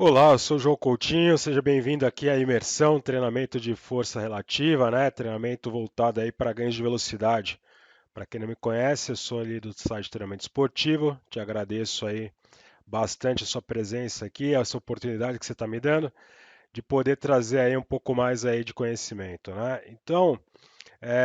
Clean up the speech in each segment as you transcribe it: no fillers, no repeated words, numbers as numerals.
Olá, eu sou o João Coutinho, seja bem-vindo aqui à imersão, treinamento de força relativa, né? Treinamento voltado aí para ganhos de velocidade. Para quem não me conhece, eu sou ali do site de Treinamento Esportivo. Te agradeço aí bastante a sua presença aqui, essa oportunidade que você está me dando de poder trazer aí um pouco mais aí de conhecimento, né? Então,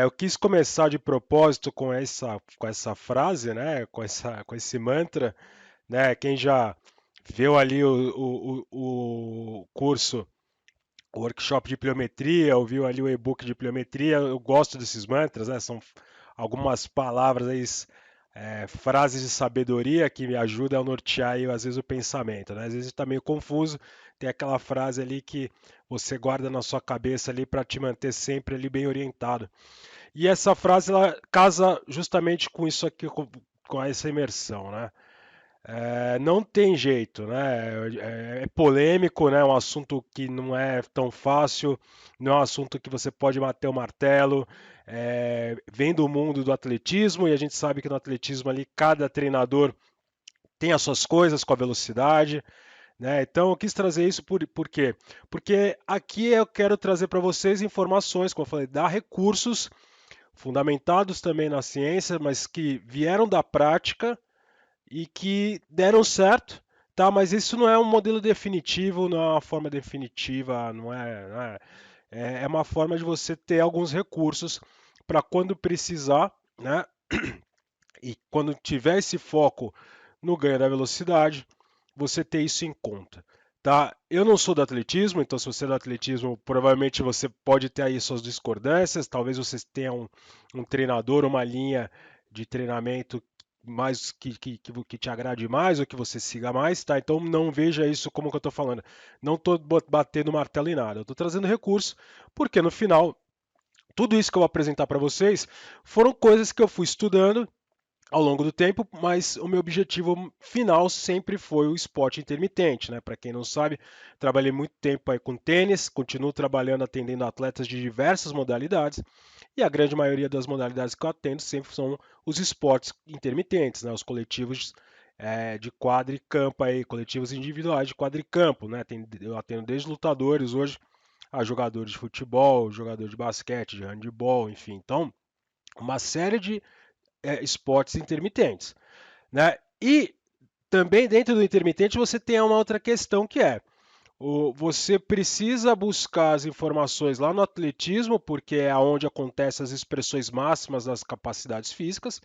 eu quis começar de propósito com essa frase, né? Com esse mantra, né? Quem já viu ali o curso, o workshop de pliometria, ouviu ali o e-book de pliometria, eu gosto desses mantras, né? São algumas palavras aí, frases de sabedoria que me ajudam a nortear aí, às vezes o pensamento, né? Às vezes está meio confuso, tem aquela frase ali que você guarda na sua cabeça ali para te manter sempre ali bem orientado. E essa frase ela casa justamente com isso aqui, com essa imersão, né? Não tem jeito, né? É polêmico, né? É um assunto que não é tão fácil, não é um assunto que você pode bater o martelo. Vem do mundo do atletismo e a gente sabe que no atletismo ali cada treinador tem as suas coisas com a velocidade, né? Então eu quis trazer isso por quê? Porque aqui eu quero trazer para vocês informações, como eu falei, dar recursos fundamentados também na ciência, mas que vieram da prática e que deram certo, tá? Mas isso não é um modelo definitivo, não é uma forma definitiva, é uma forma de você ter alguns recursos para quando precisar, né? E quando tiver esse foco no ganho da velocidade, você ter isso em conta. Tá? Eu não sou do atletismo, então se você é do atletismo, provavelmente você pode ter aí suas discordâncias, talvez você tenha um treinador, uma linha de treinamento mais que te agrade mais ou que você siga mais, tá? Então não veja isso como que eu estou falando. Não estou batendo martelo em nada, eu estou trazendo recurso, porque no final, tudo isso que eu vou apresentar para vocês foram coisas que eu fui estudando ao longo do tempo, mas o meu objetivo final sempre foi o esporte intermitente, né? Para quem não sabe, trabalhei muito tempo aí com tênis, continuo trabalhando atendendo atletas de diversas modalidades, e a grande maioria das modalidades que eu atendo sempre são os esportes intermitentes, né? Os coletivos de quadricampo aí, coletivos individuais de quadricampo, né? Eu atendo desde lutadores hoje a jogadores de futebol, jogador de basquete, de handebol, enfim. Então, uma série de esportes intermitentes, né? E também dentro do intermitente você tem uma outra questão que é você precisa buscar as informações lá no atletismo, porque é onde acontecem as expressões máximas das capacidades físicas,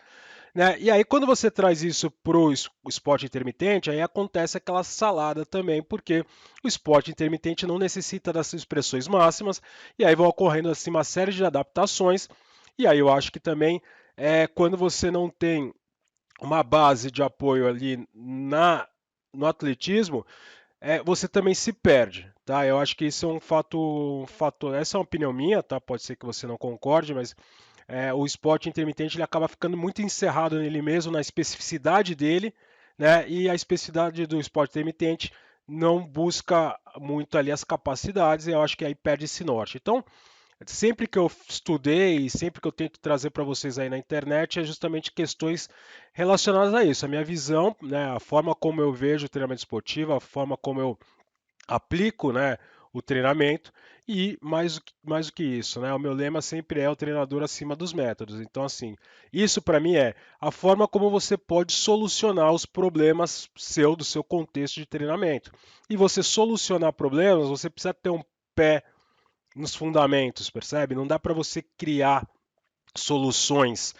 né? E aí quando você traz isso para o esporte intermitente, aí acontece aquela salada também, porque o esporte intermitente não necessita das expressões máximas, e aí vão ocorrendo assim uma série de adaptações, e aí eu acho que também quando você não tem uma base de apoio ali no atletismo, você também se perde, tá? Eu acho que isso é um fato, essa é uma opinião minha, tá? Pode ser que você não concorde, mas o esporte intermitente ele acaba ficando muito encerrado nele mesmo, na especificidade dele, né? E a especificidade do esporte intermitente não busca muito ali as capacidades, e eu acho que aí perde esse norte. Então, sempre que eu estudei e sempre que eu tento trazer para vocês aí na internet é justamente questões relacionadas a isso, a minha visão, né, a forma como eu vejo o treinamento esportivo, a forma como eu aplico, né, o treinamento e mais do que isso, né, o meu lema sempre é o treinador acima dos métodos. Então, assim, isso para mim é a forma como você pode solucionar os problemas do seu contexto de treinamento. E você solucionar problemas, você precisa ter um pé nos fundamentos, percebe? Não dá para você criar soluções.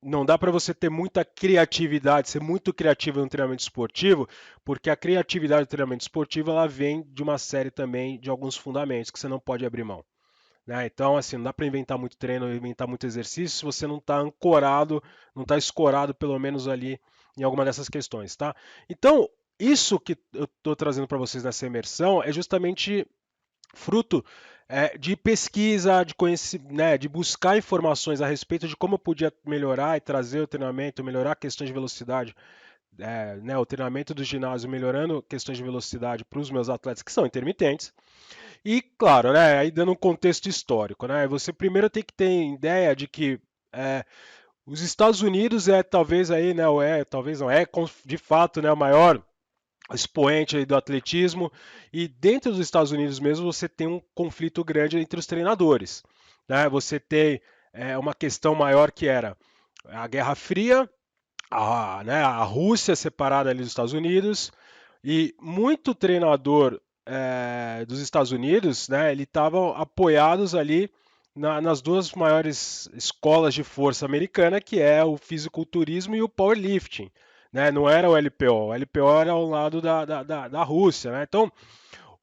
Não dá para você ter muita criatividade, ser muito criativo no treinamento esportivo, porque a criatividade do treinamento esportivo ela vem de uma série também de alguns fundamentos que você não pode abrir mão. Né? Então, assim, não dá para inventar muito treino, inventar muito exercício se você não está ancorado, não está escorado pelo menos ali em alguma dessas questões, tá? Então, isso que eu estou trazendo para vocês nessa imersão é justamente fruto de pesquisa, de né, de buscar informações a respeito de como eu podia melhorar e trazer o treinamento, melhorar questões de velocidade, né, o treinamento do ginásio, melhorando questões de velocidade para os meus atletas que são intermitentes. E, claro, né, aí dando um contexto histórico, né, você primeiro tem que ter ideia de que é, Os Estados Unidos é talvez aí, né, ou talvez não é, de fato, né, o maior expoente aí do atletismo, e dentro dos Estados Unidos mesmo você tem um conflito grande entre os treinadores, né? Você tem uma questão maior que era a Guerra Fria, a Rússia separada ali dos Estados Unidos, e muito treinador dos Estados Unidos, né, ele estavam apoiados ali nas duas maiores escolas de força americana, que é o fisiculturismo e o powerlifting. Né? Não era o LPO, o LPO era ao lado da Rússia. Né? Então,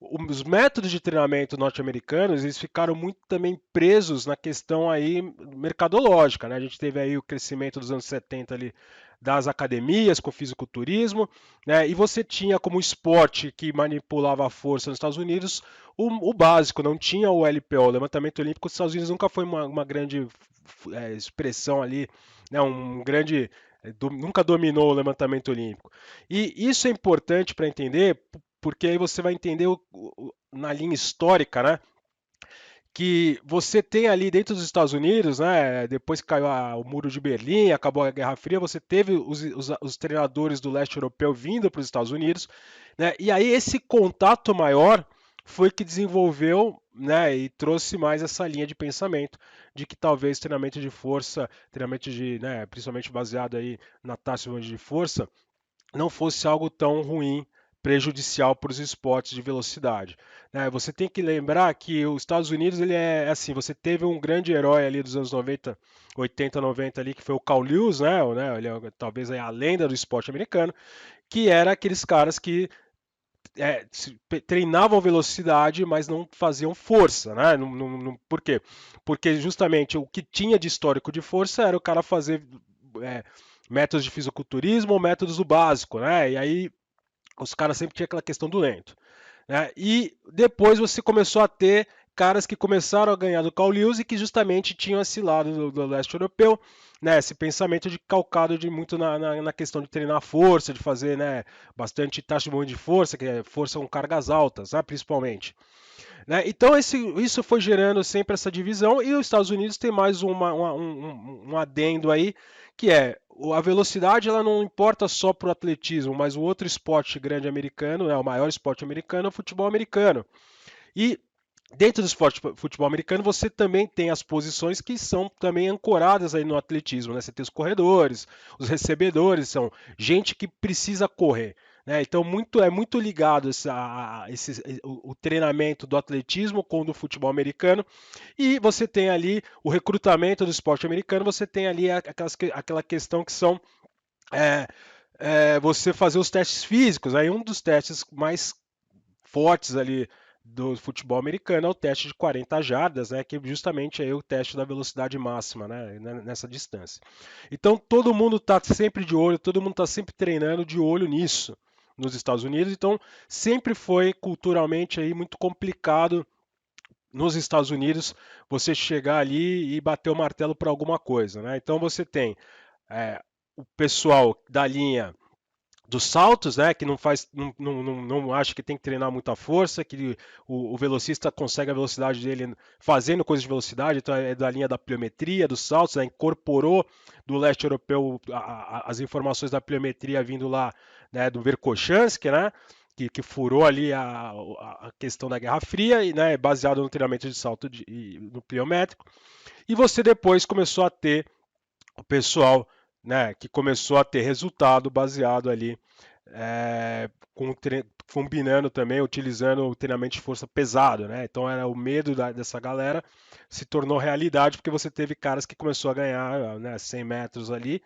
os métodos de treinamento norte-americanos eles ficaram muito também presos na questão aí mercadológica, né? A gente teve aí o crescimento dos anos 70 ali das academias com fisiculturismo, né? E você tinha como esporte que manipulava a força nos Estados Unidos o básico, não tinha o LPO, o levantamento olímpico dos Estados Unidos nunca foi uma grande expressão ali, né? Um grande nunca dominou o levantamento olímpico. E isso é importante para entender porque aí você vai entender na linha histórica, né? Que você tem ali dentro dos Estados Unidos, né? Depois que caiu o muro de Berlim, acabou a Guerra Fria, você teve os treinadores do leste europeu vindo para os Estados Unidos, né? E aí esse contato maior foi que desenvolveu, né? E trouxe mais essa linha de pensamento de que talvez treinamento de força, treinamento de, né? Principalmente baseado aí na tática de força, não fosse algo tão ruim, prejudicial para os esportes de velocidade. Né? Você tem que lembrar que os Estados Unidos ele é assim, você teve um grande herói ali dos anos 90, 80, 90 ali que foi o Carl Lewis, né? Ele é talvez a lenda do esporte americano, que era aqueles caras que treinavam velocidade, mas não faziam força, né? Por quê? Porque justamente o que tinha de histórico de força era o cara fazer é, métodos de fisiculturismo ou métodos do básico, né? E aí os caras sempre tinham aquela questão do lento. Né? E depois você começou a ter caras que começaram a ganhar do Carl Lewis e que justamente tinham esse lado do leste europeu, né? Esse pensamento de calcado de muito na questão de treinar força, de fazer né, bastante taxa de movimento de força, que é força com cargas altas, né, principalmente. Né? Então isso foi gerando sempre essa divisão e os Estados Unidos tem mais um adendo aí, que é a velocidade ela não importa só para o atletismo, mas o outro esporte grande americano, né, o maior esporte americano é o futebol americano. E dentro do esporte futebol americano, você também tem as posições que são também ancoradas aí no atletismo, né? Você tem os corredores, os recebedores, são gente que precisa correr. Né? Então é muito ligado o treinamento do atletismo com o do futebol americano. E você tem ali o recrutamento do esporte americano, você tem ali aquela questão que são é, você fazer os testes físicos. Aí um dos testes mais fortes ali do futebol americano é o teste de 40 jardas, né, que justamente é o teste da velocidade máxima, né, nessa distância. Então todo mundo está sempre de olho, todo mundo está sempre treinando de olho nisso nos Estados Unidos. Então sempre foi culturalmente aí muito complicado nos Estados Unidos você chegar ali e bater o martelo para alguma coisa, né? Então você tem o pessoal da linha dos saltos, né? Que não faz, não acha que tem que treinar muita força, que o velocista consegue a velocidade dele fazendo coisas de velocidade, então é da linha da pliometria, dos saltos, né, incorporou do leste europeu as informações da pliometria vindo lá, né, do Verkhoshansky, né? Que furou ali a questão da Guerra Fria, e, né, baseado no treinamento de salto no pliométrico. E você depois começou a ter o pessoal né, que começou a ter resultado baseado ali, combinando também, utilizando o treinamento de força pesado. Né? Então era o medo dessa galera se tornou realidade porque você teve caras que começou a ganhar né, 100 metros ali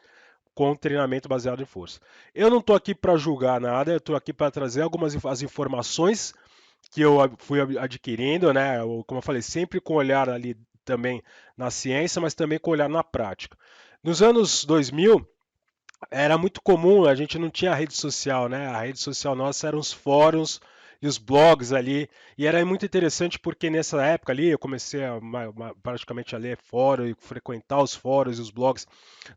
com treinamento baseado em força. Eu não estou aqui para julgar nada, eu estou aqui para trazer algumas as informações que eu fui adquirindo, né? Como eu falei, sempre com olhar ali também na ciência, mas também com olhar na prática. Nos anos 2000, era muito comum, a gente não tinha rede social, né? A rede social nossa eram os fóruns e os blogs ali, e era muito interessante porque nessa época ali eu comecei praticamente a ler fórum e frequentar os fóruns e os blogs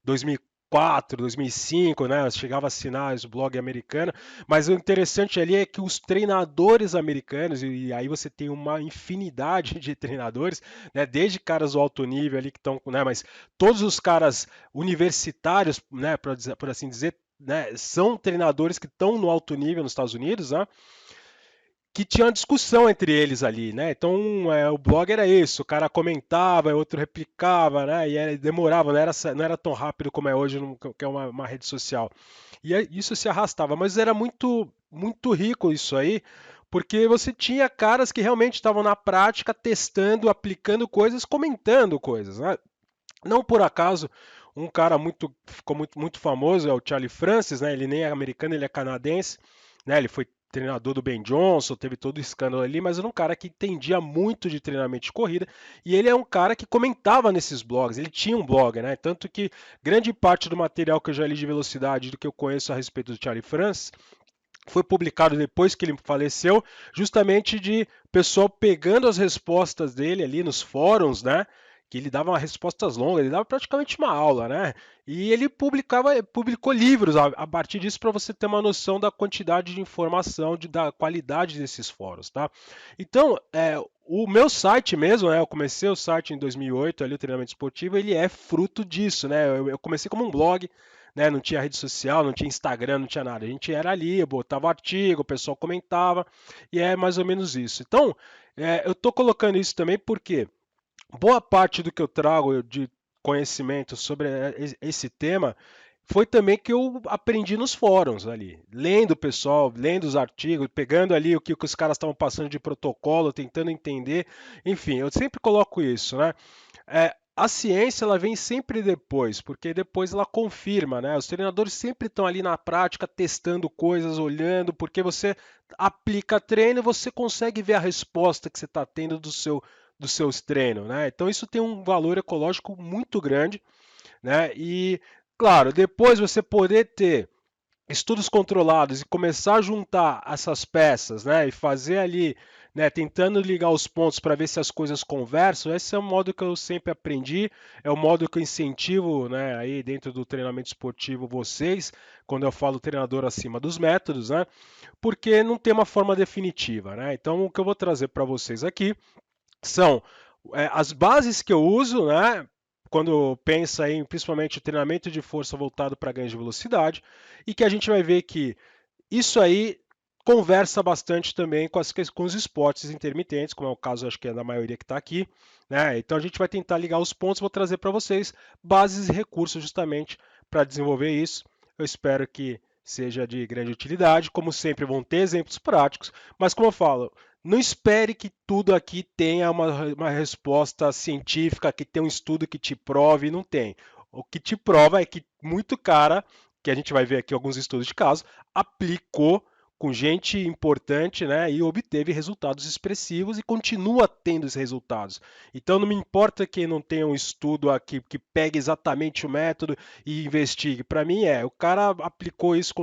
2004, 2004, 2005, né? Chegava a assinar os blog americano, mas o interessante ali é que os treinadores americanos, e aí você tem uma infinidade de treinadores, né? Desde caras do alto nível ali que estão, né? Mas todos os caras universitários, né? Por assim dizer, né? São treinadores que estão no alto nível nos Estados Unidos, né? Que tinha uma discussão entre eles ali, né? Então o blog era isso, o cara comentava, outro replicava, né? Demorava, não era tão rápido como é hoje, que é uma rede social. E isso se arrastava, mas era muito, muito rico isso aí, porque você tinha caras que realmente estavam na prática testando, aplicando coisas, comentando coisas, né? Não por acaso, um cara ficou muito famoso é o Charlie Francis, né? Ele nem é americano, ele é canadense, né? Ele foi treinador do Ben Johnson, teve todo o escândalo ali, mas era um cara que entendia muito de treinamento de corrida e ele é um cara que comentava nesses blogs. Ele tinha um blog, né? Tanto que grande parte do material que eu já li de velocidade, do que eu conheço a respeito do Charlie Francis, foi publicado depois que ele faleceu, justamente de pessoal pegando as respostas dele ali nos fóruns, né? Que ele dava respostas longas, ele dava praticamente uma aula, né? E ele publicou livros a partir disso para você ter uma noção da quantidade de informação, da qualidade desses fóruns, tá? Então, o meu site mesmo, né? Eu comecei o site em 2008, ali o treinamento esportivo, ele é fruto disso, né? Eu comecei como um blog, né? Não tinha rede social, não tinha Instagram, não tinha nada. A gente era ali, eu botava artigo, o pessoal comentava, e é mais ou menos isso. Então, eu estou colocando isso também porque boa parte do que eu trago de conhecimento sobre esse tema foi também que eu aprendi nos fóruns ali, lendo o pessoal, lendo os artigos, pegando ali o que os caras estavam passando de protocolo, tentando entender. Enfim, eu sempre coloco isso, né? A ciência ela vem sempre depois, porque depois ela confirma, né? Os treinadores sempre estão ali na prática testando coisas, olhando, porque você aplica treino e você consegue ver a resposta que você está tendo dos seus treinos, né? Então isso tem um valor ecológico muito grande, né? E claro, depois você poder ter estudos controlados e começar a juntar essas peças, né, e fazer ali, né, tentando ligar os pontos para ver se as coisas conversam, esse é o modo que eu sempre aprendi, é o modo que eu incentivo, né, aí dentro do treinamento esportivo vocês, quando eu falo treinador acima dos métodos, né, porque não tem uma forma definitiva, né. Então o que eu vou trazer para vocês aqui são as bases que eu uso, né? Quando pensa em principalmente o treinamento de força voltado para ganho de velocidade, e que a gente vai ver que isso aí conversa bastante também com os esportes intermitentes, como é o caso, acho que é da maioria que está aqui, né? Então a gente vai tentar ligar os pontos, vou trazer para vocês bases e recursos justamente para desenvolver isso. Eu espero que seja de grande utilidade. Como sempre, vão ter exemplos práticos, mas como eu falo, não espere que tudo aqui tenha uma resposta científica, que tenha um estudo que te prove, não tem. O que te prova é que muito cara, que a gente vai ver aqui alguns estudos de caso, aplicou com gente importante, né, e obteve resultados expressivos e continua tendo esses resultados. Então não me importa que não tenha um estudo aqui que pegue exatamente o método e investigue. Para mim o cara aplicou isso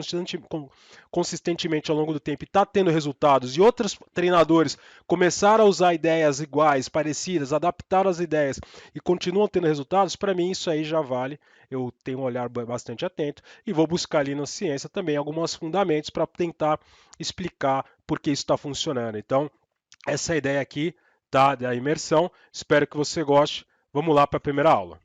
consistentemente ao longo do tempo e está tendo resultados, e outros treinadores começaram a usar ideias iguais, parecidas, adaptaram as ideias e continuam tendo resultados, para mim isso aí já vale. Eu tenho um olhar bastante atento e vou buscar ali na ciência também alguns fundamentos para tentar explicar por que isso está funcionando. Então, essa é a ideia aqui, tá, da imersão. Espero que você goste. Vamos lá para a primeira aula.